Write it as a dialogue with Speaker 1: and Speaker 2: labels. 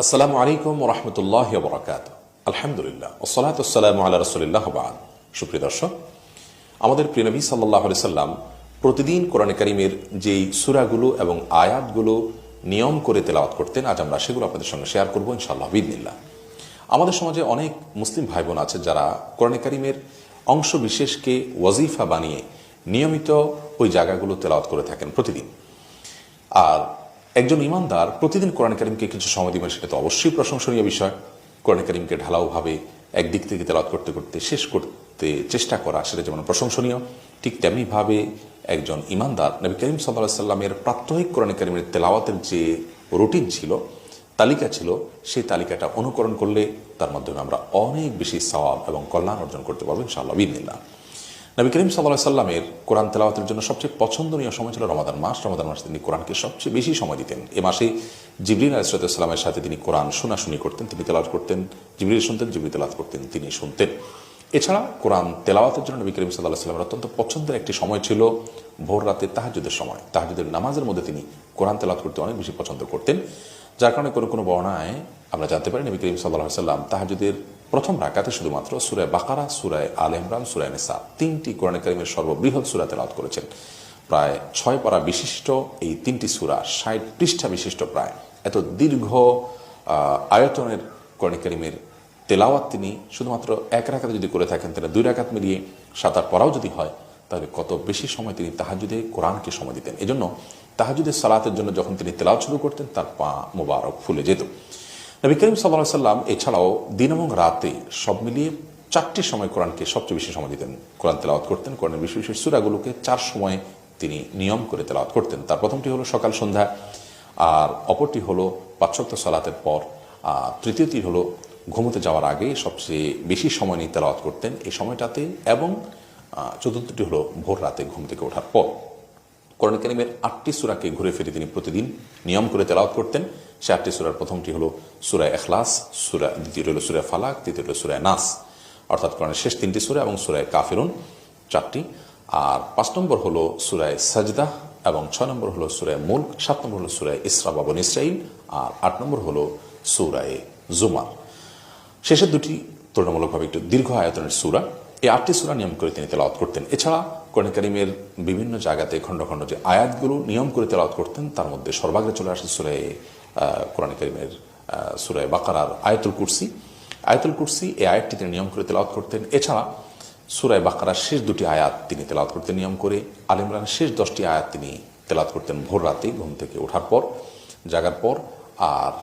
Speaker 1: আসসালামু আলাইকুম ওয়া রাহমাতুল্লাহি ওয়া বারাকাতুহু। আলহামদুলিল্লাহ ওয়াসসালাতু ওয়াসসালামু আলা রাসূলিল্লাহ ওয়া বা'দ। সুপ্রিয় দর্শক, আমাদের প্রিয় নবী সাল্লাল্লাহু আলাইহি সাল্লাম প্রতিদিন কোরআনে কারীমের যেই সূরাগুলো এবং আয়াতগুলো নিয়ম করে তেলাওয়াত করতেন, আজ আমরা সেগুলো আপনাদের সঙ্গে শেয়ার করব ইনশাআল্লাহ বিইذনিল্লাহ। আমাদের সমাজে অনেক মুসলিম ভাই বোন আছে যারা কোরআনে কারীমের অংশ বিশেষকে ওয়াজিফা বানিয়ে নিয়মিত ওই জায়গাগুলো তেলাওয়াত করে থাকেন প্রতিদিন। আর একজন ইমানদার প্রতিদিন কোরআন কারীমকে কিছু সময় দিবেন, সেটা তো অবশ্যই প্রশংসনীয় বিষয়। কোরআন কারীমকে ঢালাওভাবে একদিক থেকে তেলাওয়াত করতে করতে শেষ করতে চেষ্টা করা, সেটা যেমন প্রশংসনীয়, ঠিক তেমনিভাবে একজন ইমানদার নবী করিম সাল্লাল্লাহু আলাইহি সাল্লামের প্রাত্যহিক কোরআন কারীমের তেলাওয়াতের যে রুটিন ছিল, তালিকা ছিল, সেই তালিকাটা অনুকরণ করলে তার মাধ্যমে আমরা অনেক বেশি সওয়াব এবং কল্যাণ অর্জন করতে পারবো ইনশাআল্লাহ বিইذনিল্লাহ। নবী করিম সাল্লাল্লাহু আলাইহি সাল্লামের কোরআন তেলাওয়াতের জন্য সবচেয়ে পছন্দনীয় সময় ছিল রমাদান মাস। রমাদান মাসে তিনি কোরআনকে সবচেয়ে বেশি সময় দিতেন। এ মাসে জিবরিল আলাইহিস সালামের সাথে তিনি কোরআন শোনাশুনি করতেন, তিনি তেলাওয়াত করতেন, জিবরিল শুনতেন, জিবরিল তেলাওয়াত করতেন, তিনি শুনতেন। এছাড়া কোরআন তেলাওয়াতের জন্য নবী করিম সাল্লাল্লাহু আলাইহি সাল্লামের অত্যন্ত পছন্দের একটি সময় ছিল ভোর রাতে তাহাজ্জুদের সময়। তাহাজ্জুদের নামাজের মধ্যে তিনি কোরআন তেলাওয়াত করতে অনেক বেশি পছন্দ করতেন, যার কারণে কোনো কোনো বর্ণনায় আমরা জানতে পারি নবী করিম সাল্লাল্লাহু আলাইহি সাল্লাম তাহাজ্জুদের প্রথম রাকাতে শুধুমাত্র সূরা বাকারা, সূরা আলে ইমরান, সূরা নিসা, তিনটি কোরআন কারীমের সর্ববৃহৎ সূরা তেলাওয়াত করেছেন। প্রায় 6 পারা বিশিষ্ট এই তিনটি সূরা, 60 পৃষ্ঠা বিশিষ্ট, প্রায় এত দীর্ঘ আয়তনের কোরআন কারীমের তেলাওয়াত তিনি শুধুমাত্র এক রাকাতে যদি করে থাকেন, তাহলে 2 রাকাত মিলিয়ে 7-8 পড়াও যদি হয়, তাহলে কত বেশি সময় তিনি তাহাজ্জুদে কোরআনকে সময় দিতেন। এজন্য তাহাজ্জুদের সালাতের জন্য যখন তিনি তেলাওয়াত শুরু করতেন, তার পা মোবারক ফুলে যেত। নবী করিম সাল্লাল্লাহু আলাইহি সাল্লাম এছাড়াও দিন এবং রাতে সব মিলিয়ে 4টি সময় কোরআনকে সবচেয়ে বেশি সময় দিতেন, কোরআন তেলাওয়াত করতেন। কোরআনের বিশেষ বিশেষ সূরাগুলোকে 4 সময়ে তিনি নিয়ম করে তেলাওয়াত করতেন। তার প্রথমটি হলো সকাল সন্ধ্যা, আর অপরটি হলো 5 ওয়াক্ত সালাতের পর, আর তৃতীয়টি হলো ঘুমোতে যাওয়ার আগে সবচেয়ে বেশি সময় নিয়ে তেলাওয়াত করতেন এই সময়টাতে, এবং চতুর্থটি হলো ভোর রাতে ঘুম থেকে ওঠার পর। কোরআন কারীমের 8টি সূরাকে ঘুরে ফিরে তিনি প্রতিদিন নিয়ম করে তেলাওয়াত করতেন। সে 8টি সূরার প্রথমটি হলো সূরা ইখলাস, দ্বিতীয়টি হলো সূরা ফালাক, তৃতীয়টি হলো সূরা নাস, অর্থাৎ কোরআনের শেষ 3টি সূরা, এবং সূরা কাফিরুন 4টি, আর 5 নম্বর হলো সূরা সাজদা, এবং 6 নম্বর হলো সূরা মুলক, 7 নম্বর হলো সূরা ইসরা বা বনী ইসরাঈল, আর 8 নম্বর হলো সূরা জুমার। শেষের দুটি তুলনামূলকভাবে একটু দীর্ঘ আয়তনের সূরা। এই 8টি সূরা নিয়ম করে তিনি তেলাওয়াত করতেন। এছাড়া কোরআন কারীমের বিভিন্ন জায়গাতে খণ্ড খণ্ড যে আয়াতগুলো নিয়ম করে তেলাওয়াত করতেন, তার মধ্যে সর্বাগ্রে চলে আসে কোরআন কারীমের সূরা বাকারার আয়াতুল কুরসি। আয়াতুল কুরসি এই আয়াতটি তিনি নিয়ম করে তেলাওয়াত করতেন। এছাড়া সূরা বাকারার শেষ 2টি আয়াত তিনি তেলাওয়াত করতেন নিয়ম করে। আলে ইমরানের শেষ 10টি আয়াত তিনি তেলাওয়াত করতেন ভোর রাতে ঘুম থেকে ওঠার পর, জাগার পর। আর